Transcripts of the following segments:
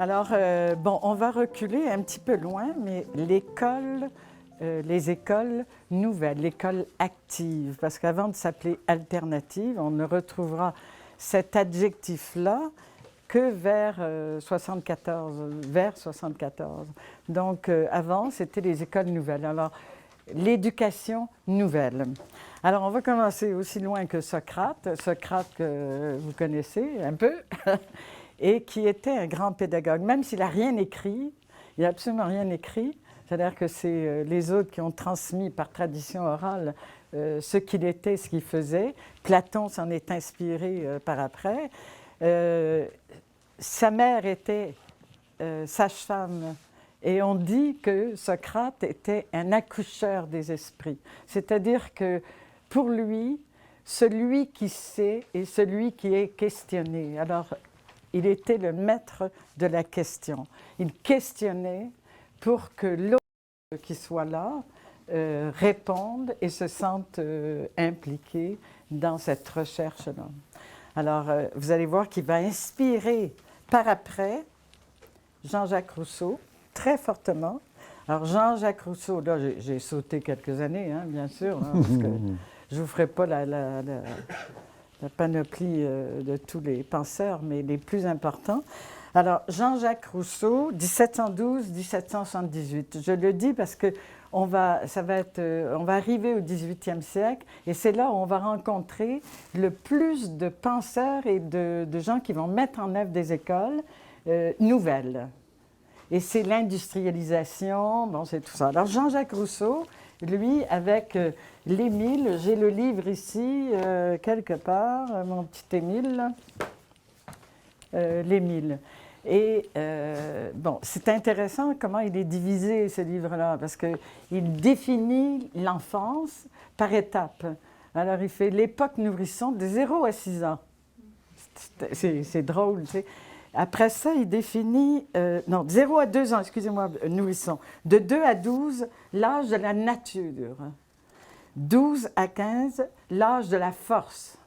Alors, bon, on va reculer un petit peu loin, mais l'école, les écoles nouvelles, l'école active, parce qu'avant de s'appeler alternative, on ne retrouvera cet adjectif-là que vers 74, vers 74. Donc, avant, c'était les écoles nouvelles. Alors, l'éducation nouvelle. Alors, on va commencer aussi loin que Socrate. Socrate, que vous connaissez un peu, et qui était un grand pédagogue. Même s'il n'a rien écrit, il n'a absolument rien écrit, c'est-à-dire que c'est les autres qui ont transmis par tradition orale ce qu'il était, ce qu'il faisait. Platon s'en est inspiré par après. Sa mère était sage-femme et on dit que Socrate était un accoucheur des esprits. C'est-à-dire que pour lui, celui qui sait est celui qui est questionné. Alors, il était le maître de la question. Il questionnait pour que l'autre qui soit là réponde et se sente impliqué dans cette recherche-là. Alors, vous allez voir qu'il va inspirer par après Jean-Jacques Rousseau, très fortement. Alors, Jean-Jacques Rousseau, là, j'ai sauté quelques années, hein, bien sûr, hein, parce que je ne vous ferai pas la panoplie de tous les penseurs, mais les plus importants. Alors, Jean-Jacques Rousseau, 1712-1778. Je le dis parce que on va arriver au 18e siècle et c'est là où on va rencontrer le plus de penseurs et de gens qui vont mettre en œuvre des écoles nouvelles. Et c'est l'industrialisation, bon, c'est tout ça. Alors, Jean-Jacques Rousseau, lui, avec l'Émile, j'ai le livre ici, quelque part, mon petit Émile, l'Émile. Et bon, c'est intéressant comment il est divisé, ce livre-là, parce qu'il définit l'enfance par étapes. Alors, il fait l'époque nourrisson de 0 à 6 ans. C'est drôle, tu sais. Après ça, il définit, non, 0 à 2 ans, excusez-moi, nourrisson. De 2 à 12, l'âge de la nature. 12 à 15, l'âge de la force.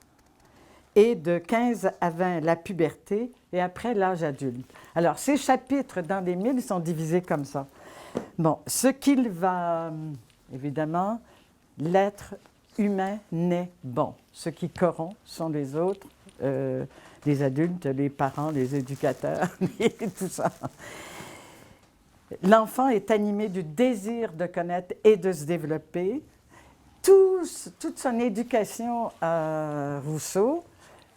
Et de 15 à 20, la puberté. Et après, l'âge adulte. Alors, ces chapitres dans l'Émile sont divisés comme ça. Bon, ce qu'il va, évidemment, l'être humain naît bon. Ce qui corrompt sont les autres. Les adultes, les parents, les éducateurs, et tout ça. L'enfant est animé du désir de connaître et de se développer. Toute son éducation à Rousseau,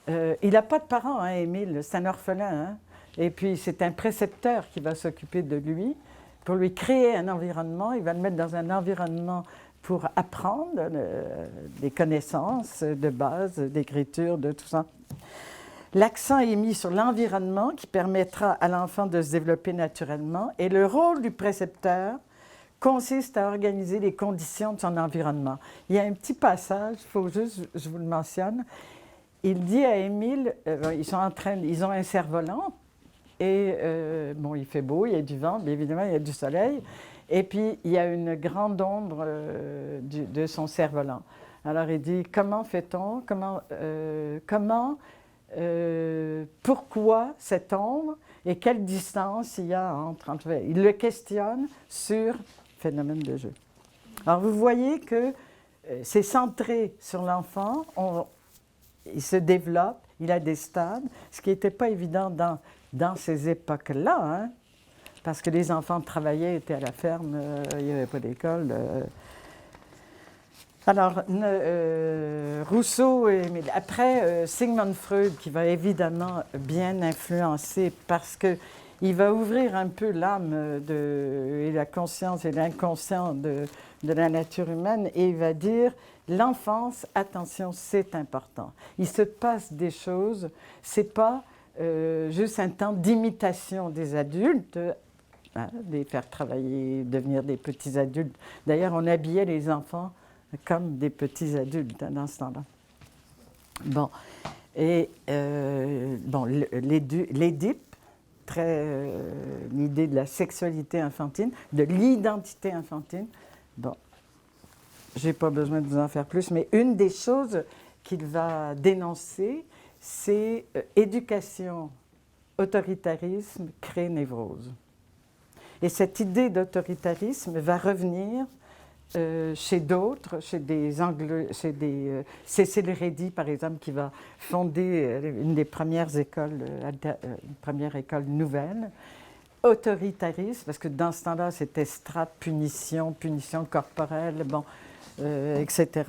il n'a pas de parents, hein, Émile, c'est un orphelin. Hein? Et puis, c'est un précepteur qui va s'occuper de lui pour lui créer un environnement. Il va le mettre dans un environnement pour apprendre des connaissances de base, d'écriture, de tout ça. L'accent est mis sur l'environnement qui permettra à l'enfant de se développer naturellement et le rôle du précepteur consiste à organiser les conditions de son environnement. Il y a un petit passage, il faut juste, je vous le mentionne, il dit à Émile, ils ont un cerf-volant et bon, il fait beau, il y a du vent, bien évidemment, il y a du soleil et puis il y a une grande ombre de son cerf-volant. Alors il dit, comment fait-on, pourquoi cette ombre et quelle distance il y a entre... Il le questionne sur le phénomène de jeu. Alors vous voyez que c'est centré sur l'enfant, il se développe, il a des stades, ce qui n'était pas évident dans ces époques-là, hein, parce que les enfants travaillaient, étaient à la ferme, il n'y avait pas d'école. Alors, Rousseau, après Sigmund Freud, qui va évidemment bien influencer parce qu'il va ouvrir un peu l'âme et la conscience et l'inconscient de la nature humaine et il va dire l'enfance, attention, c'est important. Il se passe des choses, c'est pas juste un temps d'imitation des adultes, hein, les faire travailler, devenir des petits adultes. D'ailleurs, on habillait les enfants comme des petits adultes hein, dans ce temps-là. Bon, et bon, l'Édipe, l'idée de la sexualité infantile, de l'identité infantile, bon, je n'ai pas besoin de vous en faire plus, mais une des choses qu'il va dénoncer, c'est éducation autoritarisme crée névrose. Et cette idée d'autoritarisme va revenir chez d'autres, Cécile Reddy, par exemple, qui va fonder une des premières écoles, une première école nouvelle. Autoritarisme, parce que dans ce temps-là, c'était strate, punition corporelle, bon, etc.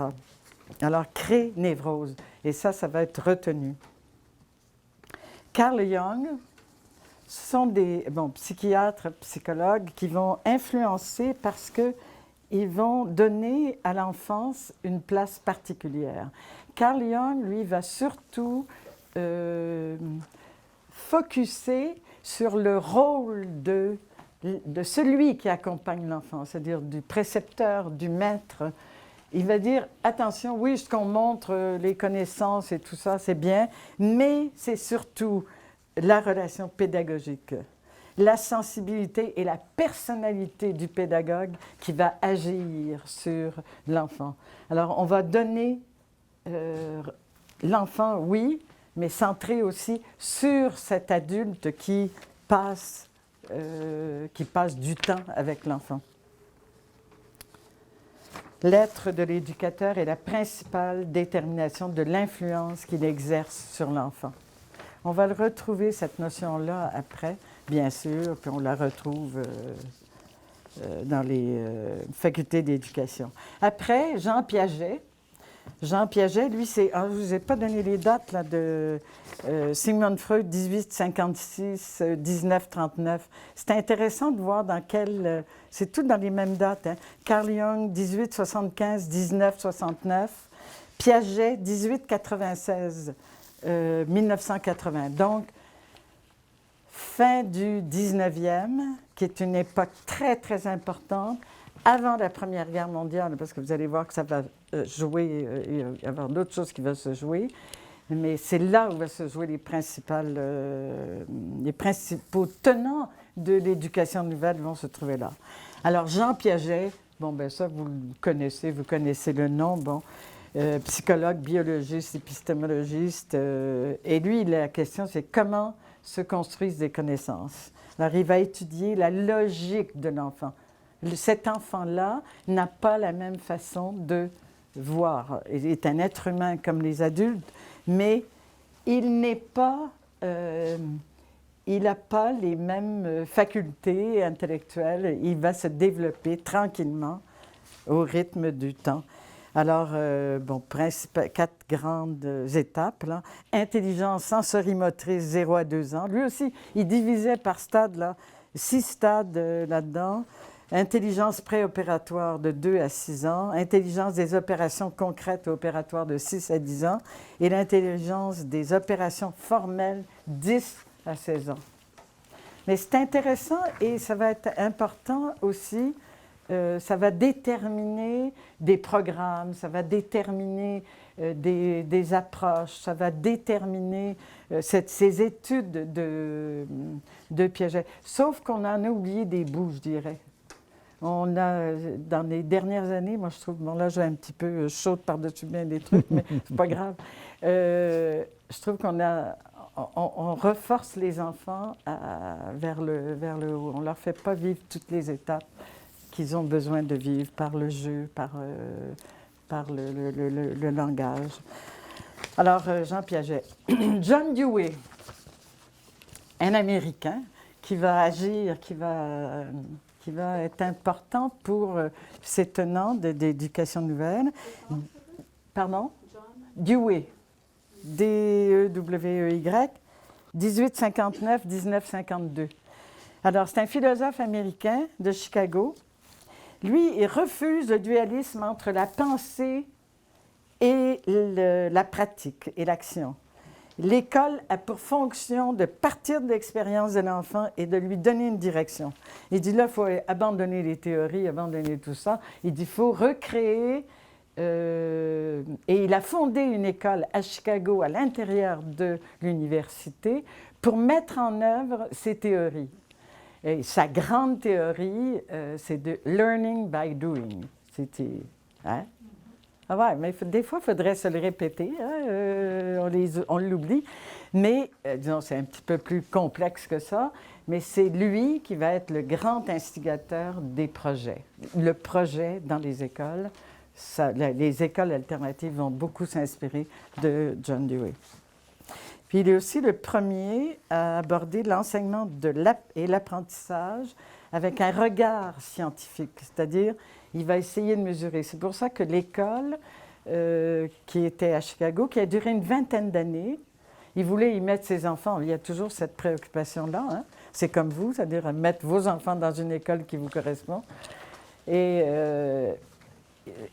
Alors, crée névrose. Et ça va être retenu. Carl Jung, ce sont des psychiatres, psychologues qui vont influencer parce qu'ils vont donner à l'enfance une place particulière. Carl Jung, lui, va surtout focusser sur le rôle de celui qui accompagne l'enfant, c'est-à-dire du précepteur, du maître. Il va dire, attention, oui, ce qu'on montre, les connaissances et tout ça, c'est bien, mais c'est surtout la relation pédagogique, la sensibilité et la personnalité du pédagogue qui va agir sur l'enfant. Alors, on va donner l'enfant, oui, mais centré aussi sur cet adulte qui passe du temps avec l'enfant. L'être de l'éducateur est la principale détermination de l'influence qu'il exerce sur l'enfant. On va le retrouver, cette notion-là, après, bien sûr, puis on la retrouve dans les facultés d'éducation. Après, Jean Piaget. Jean Piaget, lui, c'est... je ne vous ai pas donné les dates là, de Sigmund Freud, 1856, 1939. C'est intéressant de voir dans quel... c'est tout dans les mêmes dates. Hein. Carl Jung, 1875, 1969. Piaget, 1896. 1980. Donc, fin du 19e, qui est une époque très, très importante, avant la Première Guerre mondiale, parce que vous allez voir que ça va jouer, il va y avoir d'autres choses qui vont se jouer, mais c'est là où vont se jouer les principaux tenants de l'éducation nouvelle vont se trouver là. Alors, Jean Piaget, bon, ben ça, vous connaissez le nom, bon, psychologue, biologiste, épistémologiste. Et lui, la question, c'est comment se construisent des connaissances. Alors, il va étudier la logique de l'enfant. Cet enfant-là n'a pas la même façon de voir. Il est un être humain comme les adultes, mais il n'est pas... il n'a pas les mêmes facultés intellectuelles. Il va se développer tranquillement au rythme du temps. Alors, 4 grandes étapes. Là. Intelligence sensorimotrice 0 à 2 ans. Lui aussi, il divisait par stade, là, 6 stades là-dedans. Intelligence préopératoire de 2 à 6 ans. Intelligence des opérations concrètes et opératoires de 6 à 10 ans. Et l'intelligence des opérations formelles 10 à 16 ans. Mais c'est intéressant et ça va être important aussi. Ça va déterminer des programmes, ça va déterminer des approches, ça va déterminer ces études de Piaget. Sauf qu'on en a oublié des bouts, je dirais. On a, dans les dernières années, moi je trouve, bon là j'ai un petit peu chaude par-dessus bien des trucs, mais c'est pas grave. Je trouve on reforce les enfants vers le haut. On ne leur fait pas vivre toutes les étapes qu'ils ont besoin de vivre par le jeu, par le langage. Alors, Jean Piaget. John Dewey, un Américain qui va agir, qui va être important pour ces tenants d'éducation nouvelle. Pardon? Dewey. D-E-W-E-Y, 1859-1952. Alors, c'est un philosophe américain de Chicago. Lui, il refuse le dualisme entre la pensée et la pratique et l'action. L'école a pour fonction de partir de l'expérience de l'enfant et de lui donner une direction. Il dit là, il faut abandonner les théories, abandonner tout ça. Il dit il faut recréer. Et il a fondé une école à Chicago, à l'intérieur de l'université, pour mettre en œuvre ses théories. Et sa grande théorie, c'est de « learning by doing ». C'était... Hein? Ah ouais, mais des fois, il faudrait se le répéter, hein? On l'oublie. Mais, disons, c'est un petit peu plus complexe que ça, mais c'est lui qui va être le grand instigateur des projets. Le projet dans les écoles, les écoles alternatives vont beaucoup s'inspirer de John Dewey. Puis il est aussi le premier à aborder l'enseignement et l'apprentissage avec un regard scientifique, c'est-à-dire il va essayer de mesurer. C'est pour ça que l'école, qui était à Chicago, qui a duré une vingtaine d'années, il voulait y mettre ses enfants. Il y a toujours cette préoccupation-là. Hein? C'est comme vous, c'est-à-dire mettre vos enfants dans une école qui vous correspond. Et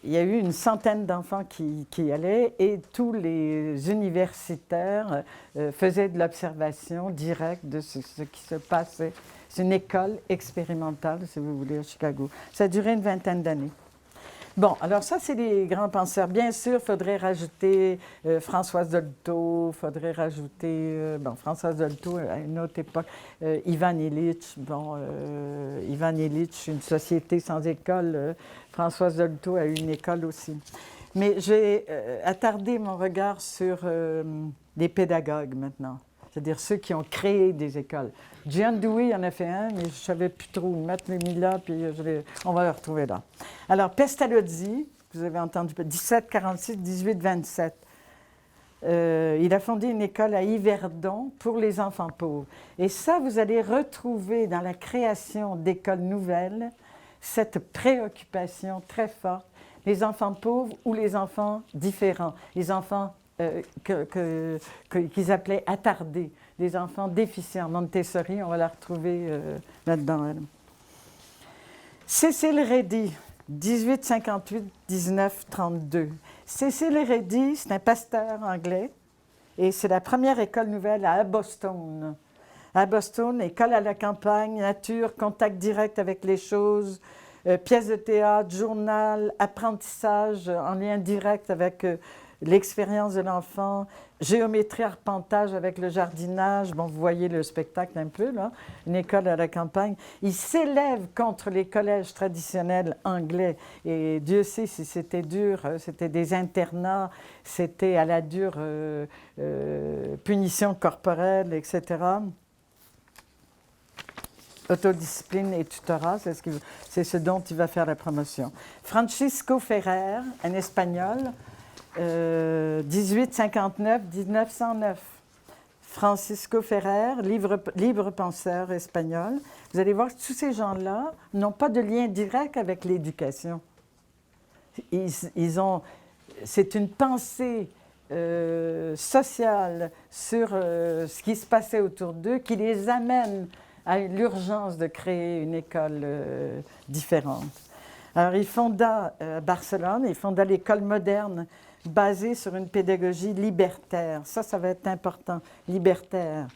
il y a eu une centaine d'enfants qui y allaient et tous les universitaires faisaient de l'observation directe de ce qui se passait. C'est une école expérimentale, si vous voulez, à Chicago. Ça a duré une vingtaine d'années. Bon, alors ça, c'est les grands penseurs. Bien sûr, il faudrait rajouter Françoise Dolto, il faudrait rajouter, Françoise Dolto à une autre époque, Ivan Illich, Ivan Illich, une société sans école, Françoise Dolto a eu une école aussi. Mais j'ai attardé mon regard sur les pédagogues maintenant, c'est-à-dire ceux qui ont créé des écoles. John Dewey en a fait un, mais je ne savais plus trop où mettre, les mis là, puis on va le retrouver là. Alors, Pestalozzi, vous avez entendu, 1746-1827, il a fondé une école à Yverdon pour les enfants pauvres. Et ça, vous allez retrouver dans la création d'écoles nouvelles cette préoccupation très forte, les enfants pauvres ou les enfants différents, les enfants qu'ils appelaient attardés, les enfants déficients. Montessori, on va la retrouver là-dedans. Elle. Cécile Redi, 1858-1932. Cécile Redi, c'est un pasteur anglais et c'est la première école nouvelle à Boston. À Boston, école à la campagne, nature, contact direct avec les choses, pièces de théâtre, journal, apprentissage en lien direct avec l'expérience de l'enfant, géométrie, arpentage avec le jardinage. Bon, vous voyez le spectacle un peu, là. Une école à la campagne. Il s'élève contre les collèges traditionnels anglais. Et Dieu sait si c'était dur. C'était des internats, c'était à la dure punition corporelle, etc. Autodiscipline et tutorat, c'est ce dont il va faire la promotion. Francisco Ferrer, un Espagnol, 1859-1909. Francisco Ferrer, libre penseur espagnol. Vous allez voir que tous ces gens-là n'ont pas de lien direct avec l'éducation. C'est une pensée sociale sur ce qui se passait autour d'eux qui les amène à l'urgence de créer une école différente. Alors, il fonda Barcelone, il fonda l'école moderne basée sur une pédagogie libertaire. Ça va être important, libertaire.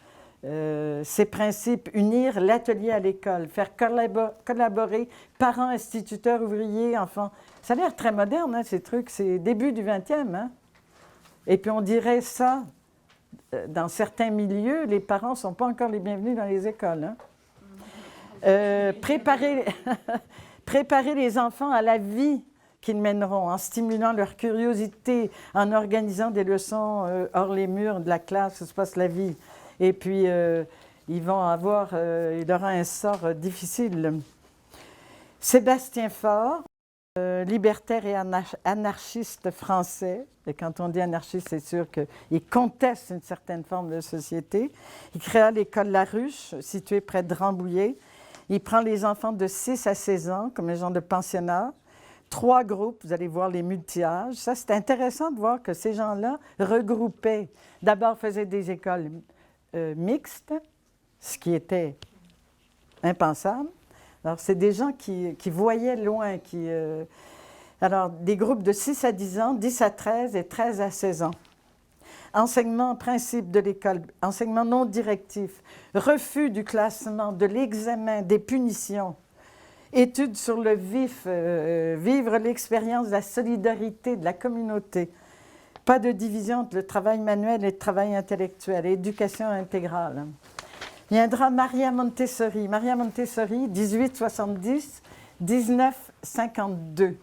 Ces principes, unir l'atelier à l'école, faire collaborer parents, instituteurs, ouvriers, enfants. Ça a l'air très moderne, hein, ces trucs, c'est début du 20e. Hein? Et puis on dirait ça, dans certains milieux, les parents ne sont pas encore les bienvenus dans les écoles. Hein? Préparer les enfants à la vie qu'ils mèneront, en stimulant leur curiosité, en organisant des leçons hors les murs de la classe où se passe la vie. Et puis, il aura un sort difficile. Sébastien Faure, libertaire et anarchiste français. Et quand on dit anarchiste, c'est sûr qu'il conteste une certaine forme de société. Il créa l'école Laruche, située près de Rambouillet. Il prend les enfants de 6 à 16 ans, comme les gens de pensionnat. 3 groupes, vous allez voir les multi-âges. Ça, c'est intéressant de voir que ces gens-là regroupaient. D'abord, faisaient des écoles mixtes, ce qui était impensable. Alors, c'est des gens qui voyaient loin. Alors, des groupes de 6 à 10 ans, 10 à 13 et 13 à 16 ans. Enseignement principe de l'école, enseignement non directif, refus du classement, de l'examen, des punitions, études sur le vif, vivre l'expérience de la solidarité, de la communauté, pas de division entre le travail manuel et le travail intellectuel, éducation intégrale. Viendra Maria Montessori. Maria Montessori, 1870-1952,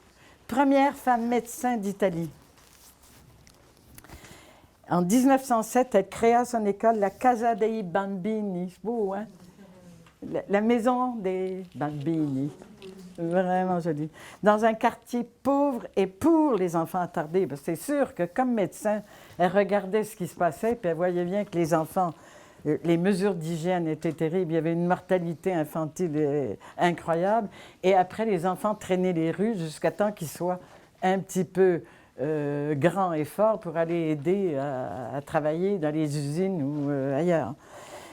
première femme médecin d'Italie. En 1907, elle créa son école, la Casa dei Bambini. C'est beau, hein? La maison des Bambini. Vraiment joli. Dans un quartier pauvre et pour les enfants attardés. Parce que c'est sûr que comme médecin, elle regardait ce qui se passait, puis elle voyait bien que les enfants, les mesures d'hygiène étaient terribles. Il y avait une mortalité infantile incroyable. Et après, les enfants traînaient les rues jusqu'à temps qu'ils soient un petit peu grands et forts pour aller aider à travailler dans les usines ou ailleurs.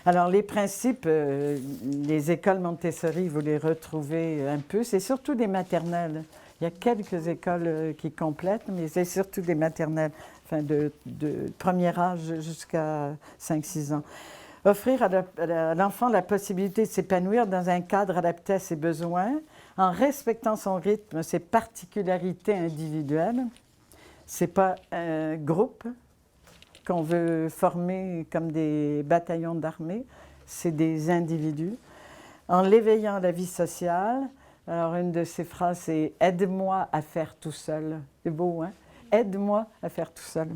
Alors, les principes, les écoles Montessori, vous les retrouvez un peu. C'est surtout des maternelles. Il y a quelques écoles qui complètent, mais c'est surtout des maternelles, enfin de premier âge jusqu'à 5-6 ans. Offrir à l'enfant la possibilité de s'épanouir dans un cadre adapté à ses besoins, en respectant son rythme, ses particularités individuelles. Ce n'est pas un groupe qu'on veut former comme des bataillons d'armée, c'est des individus. En l'éveillant à la vie sociale, alors une de ces phrases, c'est « Aide-moi à faire tout seul ». C'est beau, hein? Aide-moi à faire tout seul.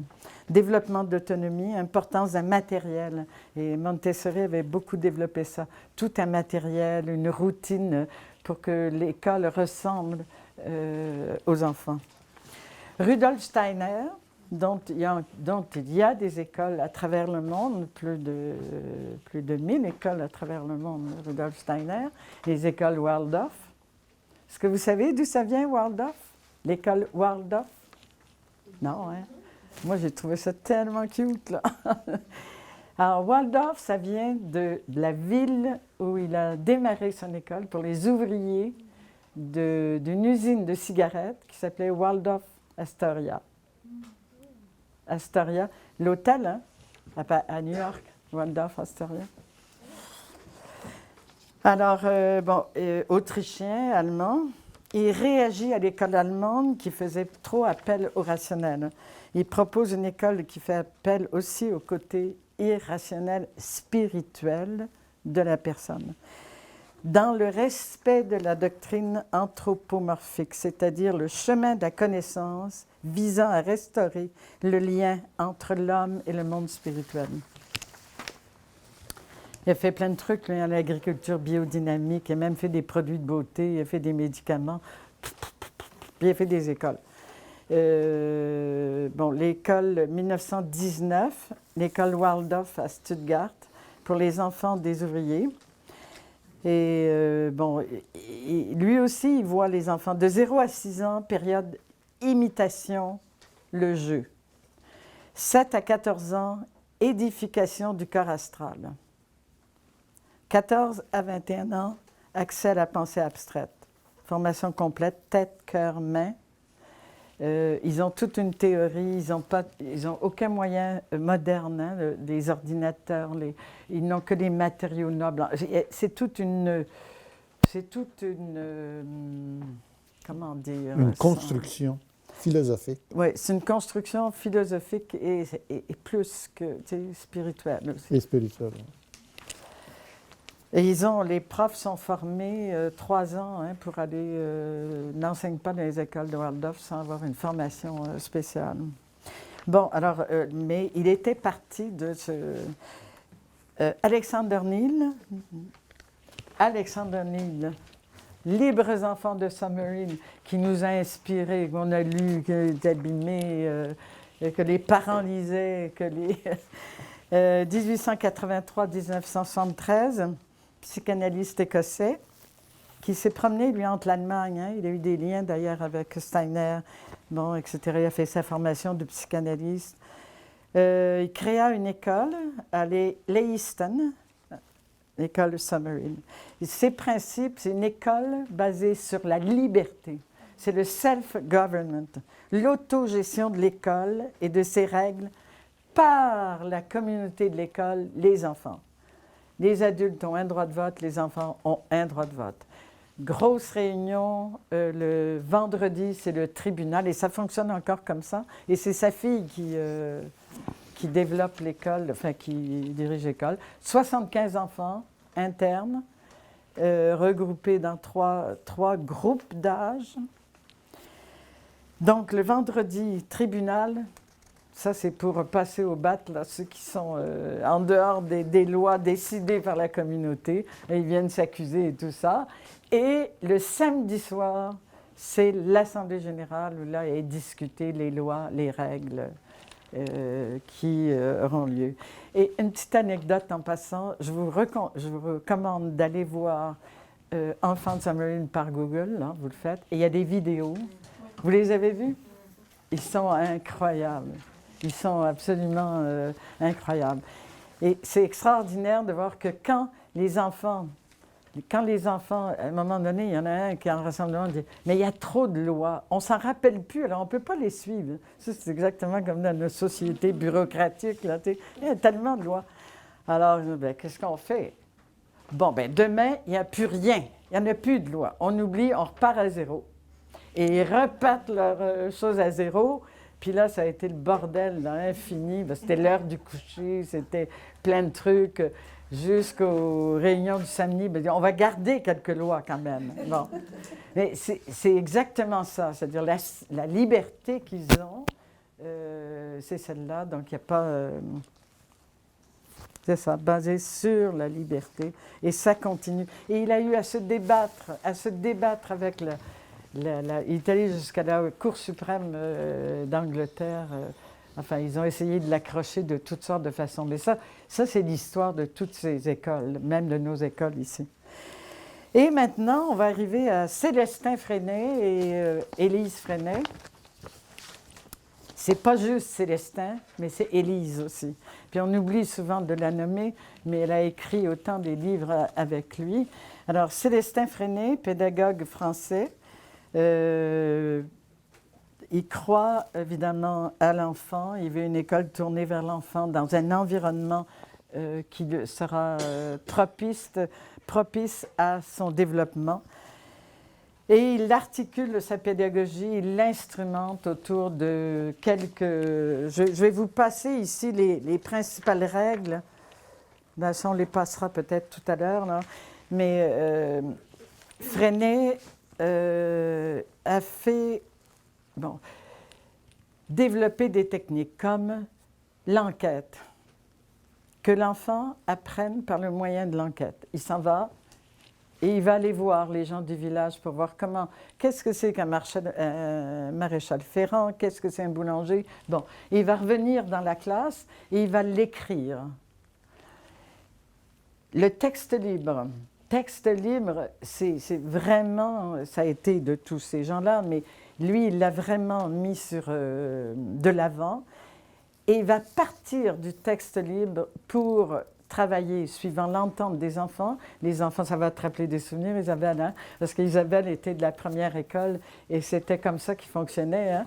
Développement d'autonomie, importance d'un matériel. Et Montessori avait beaucoup développé ça. Tout un matériel, une routine pour que l'école ressemble aux enfants. Rudolf Steiner, dont il y a des écoles à travers le monde, plus de 1000 écoles à travers le monde, Rudolf Steiner, les écoles Waldorf. Est-ce que vous savez d'où ça vient, Waldorf? L'école Waldorf? Non, hein? Moi, j'ai trouvé ça tellement cute, là. Alors, Waldorf, ça vient de la ville où il a démarré son école pour les ouvriers d'une usine de cigarettes qui s'appelait Waldorf Astoria. Astoria, l'hôtel, hein, à New York, Waldorf Astoria. Alors, autrichien, allemand, il réagit à l'école allemande qui faisait trop appel au rationnel. Il propose une école qui fait appel aussi au côté irrationnel, spirituel de la personne, dans le respect de la doctrine anthropomorphique, c'est-à-dire le chemin de la connaissance visant à restaurer le lien entre l'homme et le monde spirituel. Il a fait plein de trucs, là, l'agriculture biodynamique, il a même fait des produits de beauté, il a fait des médicaments, puis il a fait des écoles. L'école 1919, l'école Waldorf à Stuttgart, pour les enfants des ouvriers. Et lui aussi, il voit les enfants de 0 à 6 ans, période imitation, le jeu. 7 à 14 ans, édification du corps astral. 14 à 21 ans, accès à la pensée abstraite. Formation complète, tête, cœur, main. Ils ont toute une théorie, ils n'ont aucun moyen moderne, hein, les ordinateurs, ils n'ont que des matériaux nobles. C'est toute une comment dire? Une construction philosophique. Oui, c'est une construction philosophique et plus que spirituelle aussi. Et spirituelle, oui. Et les profs sont formés 3 ans hein, pour aller, n'enseignent pas dans les écoles de Waldorf sans avoir une formation spéciale. Bon, alors, mais il était parti de ce... Alexander Neil, Libres enfants de Submarine, qui nous a inspirés, qu'on a lu, qui est abîmé, que les parents lisaient, que les... 1883-1973, psychanalyste écossais, qui s'est promené, lui, entre l'Allemagne. Hein. Il a eu des liens, d'ailleurs, avec Steiner, bon, etc. Il a fait sa formation de psychanalyste. Il créa une école à Leiston, l'école Submarine. Et ses principes, c'est une école basée sur la liberté. C'est le self-government, l'autogestion de l'école et de ses règles par la communauté de l'école, les enfants. Les adultes ont un droit de vote, les enfants ont un droit de vote. Grosse réunion, le vendredi, c'est le tribunal, et ça fonctionne encore comme ça. Et c'est sa fille qui développe l'école, enfin qui dirige l'école. 75 enfants internes, regroupés dans trois groupes d'âge. Donc le vendredi, tribunal, Ça, c'est pour passer au bat, là, ceux qui sont en dehors des lois décidées par la communauté. Et ils viennent s'accuser et tout ça. Et le samedi soir, c'est l'Assemblée générale où là est discuté les lois, les règles qui auront lieu. Et une petite anecdote en passant, je vous recommande d'aller voir Enfants de Summerlin par Google, là, vous le faites. Et il y a des vidéos. Vous les avez vues? Ils sont incroyables. Ils sont absolument incroyables. Et c'est extraordinaire de voir que quand les enfants, à un moment donné, il y en a un qui est en rassemblement, dit « Mais il y a trop de lois, on ne s'en rappelle plus, alors on ne peut pas les suivre. » Ça, c'est exactement comme dans nos sociétés bureaucratiques. Là, il y a tellement de lois. Alors, ben, qu'est-ce qu'on fait? Bon, ben demain, il n'y a plus rien. Il n'y en a plus de lois. On oublie, on repart à zéro. Et ils repartent leurs choses à zéro. Puis là, ça a été le bordel dans l'infini. C'était l'heure du coucher, c'était plein de trucs. Jusqu'aux réunions du samedi, on va garder quelques lois quand même. Bon. Mais c'est exactement ça. C'est-à-dire la liberté qu'ils ont, c'est celle-là. Donc, il n'y a pas... c'est ça, basé sur la liberté. Et ça continue. Et il a eu à se débattre avec il est allé jusqu'à la Cour suprême d'Angleterre. Enfin, ils ont essayé de l'accrocher de toutes sortes de façons. Mais ça c'est l'histoire de toutes ces écoles, même de nos écoles ici. Et maintenant, on va arriver à Célestin Freinet et Élise Freinet. C'est pas juste Célestin, mais c'est Élise aussi. Puis on oublie souvent de la nommer, mais elle a écrit autant des livres avec lui. Alors, Célestin Freinet, pédagogue français, il croit évidemment à l'enfant, il veut une école tournée vers l'enfant dans un environnement qui sera propice à son développement. Et il articule sa pédagogie, il l'instrumente autour de quelques... Je vais vous passer ici les principales règles. Ben, ça, on les passera peut-être tout à l'heure, là. Mais Freinet a fait développer des techniques comme l'enquête, que l'enfant apprenne par le moyen de l'enquête. Il s'en va et il va aller voir les gens du village pour voir qu'est-ce que c'est qu'un maréchal ferrant, qu'est-ce que c'est un boulanger. Bon, il va revenir dans la classe et il va l'écrire. Le texte libre. Texte libre, c'est vraiment, ça a été de tous ces gens-là, mais lui, il l'a vraiment mis de l'avant et il va partir du texte libre pour travailler suivant l'entente des enfants. Les enfants, ça va te rappeler des souvenirs, Isabelle, hein? Parce qu'Isabelle était de la première école et c'était comme ça qu'il fonctionnait. Hein?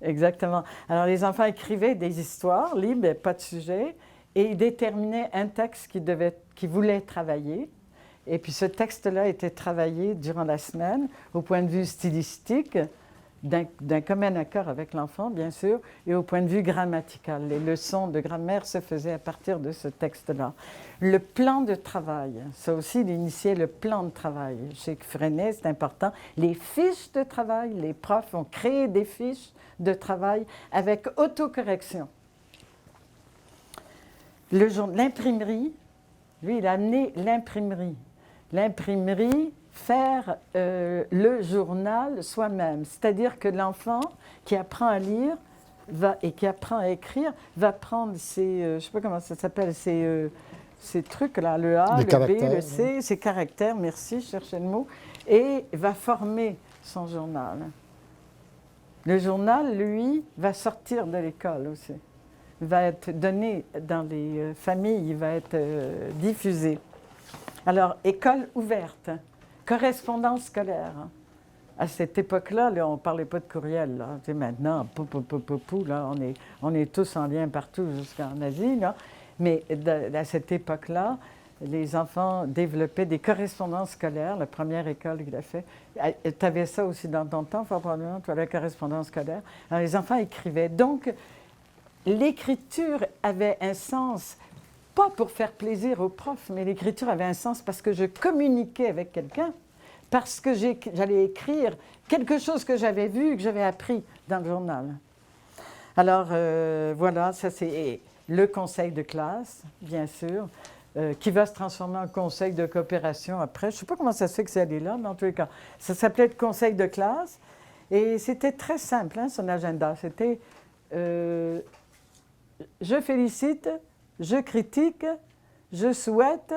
Exactement. Alors, les enfants écrivaient des histoires libres, pas de sujet, et ils déterminaient un texte qu'ils voulaient travailler. Et puis ce texte-là était travaillé durant la semaine au point de vue stylistique, d'un commun accord avec l'enfant, bien sûr, et au point de vue grammatical. Les leçons de grammaire se faisaient à partir de ce texte-là. Le plan de travail, ça aussi, il initiait le plan de travail. Chez Freinet, c'est important. Les fiches de travail, les profs ont créé des fiches de travail avec autocorrection. L'imprimerie, lui, il a amené l'imprimerie. L'imprimerie, faire le journal soi-même. C'est-à-dire que l'enfant qui apprend à lire et qui apprend à écrire va prendre ses, je ne sais pas comment ça s'appelle, ces trucs-là, le A, le B, le C, ses caractères, merci, je cherchais le mot, et va former son journal. Le journal, lui, va sortir de l'école aussi. Il va être donné dans les familles, il va être diffusé. Alors, école ouverte, correspondance scolaire. À cette époque-là, on ne parlait pas de courriel. Là. Maintenant, là, on est tous en lien partout jusqu'en Asie. Là. Mais à cette époque-là, les enfants développaient des correspondances scolaires, la première école qu'il a fait. Tu avais ça aussi dans ton temps, probablement, toi, la correspondance scolaire. Alors, les enfants écrivaient. Donc, l'écriture avait un sens, pas pour faire plaisir aux profs, mais l'écriture avait un sens parce que je communiquais avec quelqu'un, parce que j'allais écrire quelque chose que j'avais vu, que j'avais appris dans le journal. Alors, voilà, ça c'est le conseil de classe, bien sûr, qui va se transformer en conseil de coopération après. Je ne sais pas comment ça se fait que c'est allé là, mais en tous les cas, ça s'appelait le conseil de classe. Et c'était très simple, hein, son agenda. C'était je félicite, je critique, je souhaite,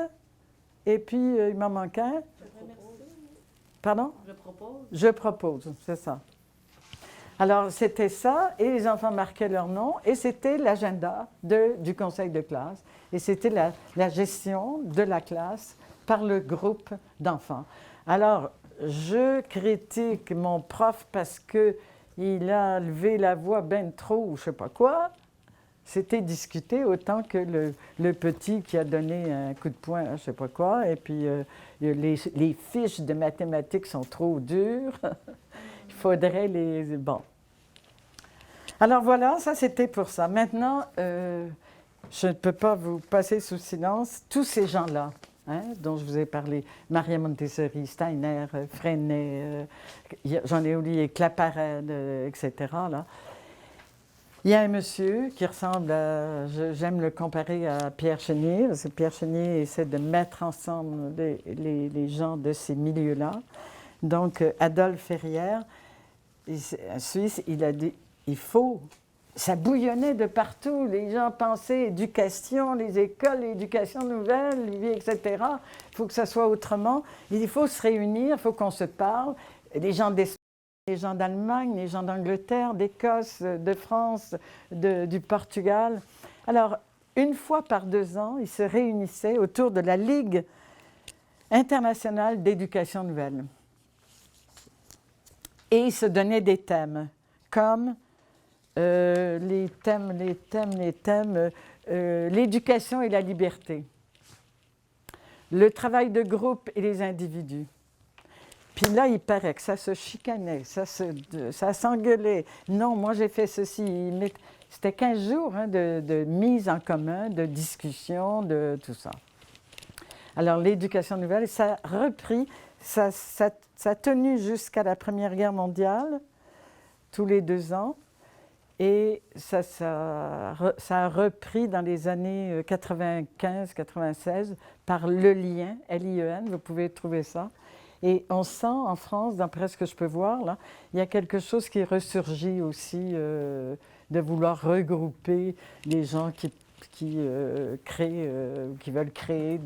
et puis il m'en manque un. Pardon? Je propose. Je propose, c'est ça. Alors, c'était ça, et les enfants marquaient leur nom, et c'était l'agenda du conseil de classe, et c'était la gestion de la classe par le groupe d'enfants. Alors, je critique mon prof parce qu'il a levé la voix ben trop, ou je ne sais pas quoi. C'était discuté autant que le petit qui a donné un coup de poing, je ne sais pas quoi, et puis les fiches de mathématiques sont trop dures. Il faudrait les... Bon. Alors voilà, ça c'était pour ça. Maintenant, je ne peux pas vous passer sous silence tous ces gens-là, hein, dont je vous ai parlé. Maria Montessori, Steiner, Freinet, j'en ai oublié, Claparède, etc. Là. Il y a un monsieur qui ressemble à, j'aime le comparer à Pierre Chénier, parce que Pierre Chénier essaie de mettre ensemble les gens de ces milieux-là. Donc, Adolphe Ferrière, un Suisse, il a dit, il faut, ça bouillonnait de partout, les gens pensaient éducation, les écoles, l'éducation nouvelle, etc. Il faut que ça soit autrement. Il faut se réunir, il faut qu'on se parle. Les gens d'Espagne, les gens d'Allemagne, les gens d'Angleterre, d'Écosse, de France, du Portugal. Alors, une fois par 2 ans, ils se réunissaient autour de la Ligue internationale d'éducation nouvelle. Et ils se donnaient des thèmes, comme l'éducation et la liberté, le travail de groupe et les individus. Puis là, il paraît que ça se chicanait, ça s'engueulait. Non, moi j'ai fait ceci. C'était 15 jours hein, de mise en commun, de discussion, de tout ça. Alors l'éducation nouvelle, ça a repris, ça a tenu jusqu'à la Première Guerre mondiale, tous les 2 ans. Et ça a repris dans les années 95-96 par Le Lien, L-I-E-N, vous pouvez trouver ça. Et on sent en France, d'après ce que je peux voir, là, il y a quelque chose qui ressurgit aussi de vouloir regrouper les gens qui veulent créer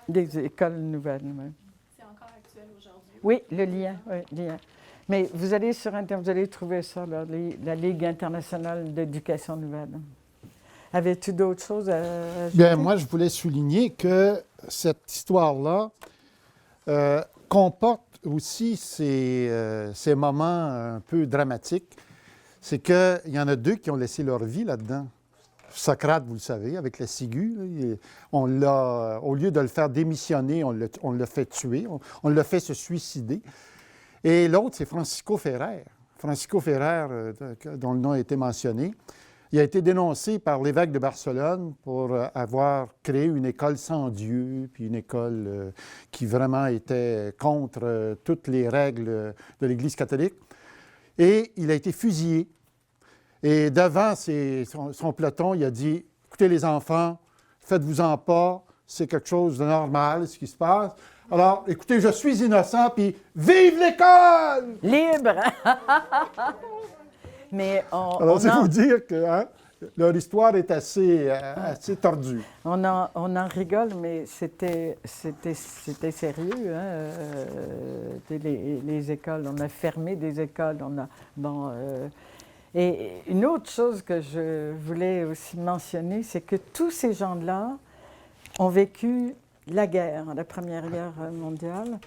des écoles nouvelles. Ouais. C'est encore actuel aujourd'hui. Oui, Le Lien, oui, Lien. Mais vous allez sur Internet, vous allez trouver ça, là, la Ligue internationale d'éducation nouvelle. Avais-tu d'autres choses à ajouter? Bien, moi, je voulais souligner que cette histoire-là comporte aussi ces moments un peu dramatiques. C'est qu'il y en a 2 qui ont laissé leur vie là-dedans. Socrate, vous le savez, avec la ciguë, au lieu de le faire démissionner, on l'a fait tuer, on l'a fait se suicider. Et l'autre, c'est Francisco Ferrer. Francisco Ferrer, dont le nom a été mentionné, il a été dénoncé par l'évêque de Barcelone pour avoir créé une école sans Dieu, puis une école qui vraiment était contre toutes les règles de l'Église catholique. Et il a été fusillé. Et devant son peloton, il a dit, « Écoutez les enfants, faites-vous-en pas, c'est quelque chose de normal, ce qui se passe. Alors, écoutez, je suis innocent, puis vive l'école! » Libre! Mais alors, c'est vous dire que hein, leur histoire est assez tordue. On en rigole, mais c'était sérieux. Hein? Les écoles, on a fermé des écoles. Et une autre chose que je voulais aussi mentionner, c'est que tous ces gens-là ont vécu la guerre, la Première Guerre mondiale,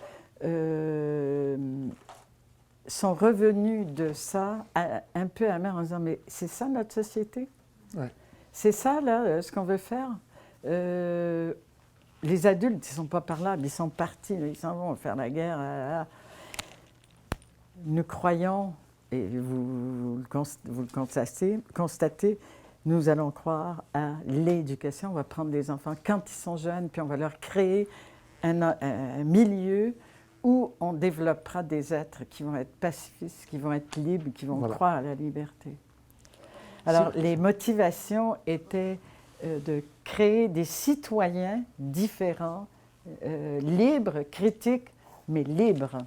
sont revenus de ça un peu amers en disant « Mais c'est ça notre société? Ouais. C'est ça, là, ce qu'on veut faire? » Les adultes, ils ne sont pas par là, mais ils sont partis, ils s'en vont faire la guerre. Nous croyons, et vous le constatez, nous allons croire à l'éducation. On va prendre les enfants quand ils sont jeunes, puis on va leur créer un milieu où on développera des êtres qui vont être pacifistes, qui vont être libres, qui vont Voilà. croire à la liberté. Alors, les motivations étaient de créer des citoyens différents, libres, critiques, mais libres.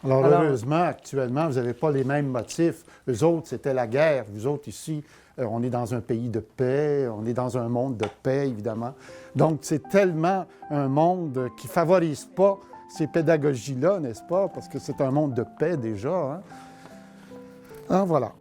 Alors, Alors- heureusement, actuellement, vous n'avez pas les mêmes motifs. Eux autres, c'était la guerre. Vous autres, ici, on est dans un pays de paix, on est dans un monde de paix, évidemment. Donc, c'est tellement un monde qui ne favorise pas ces pédagogies-là, n'est-ce pas? Parce que c'est un monde de paix déjà. Hein? Voilà.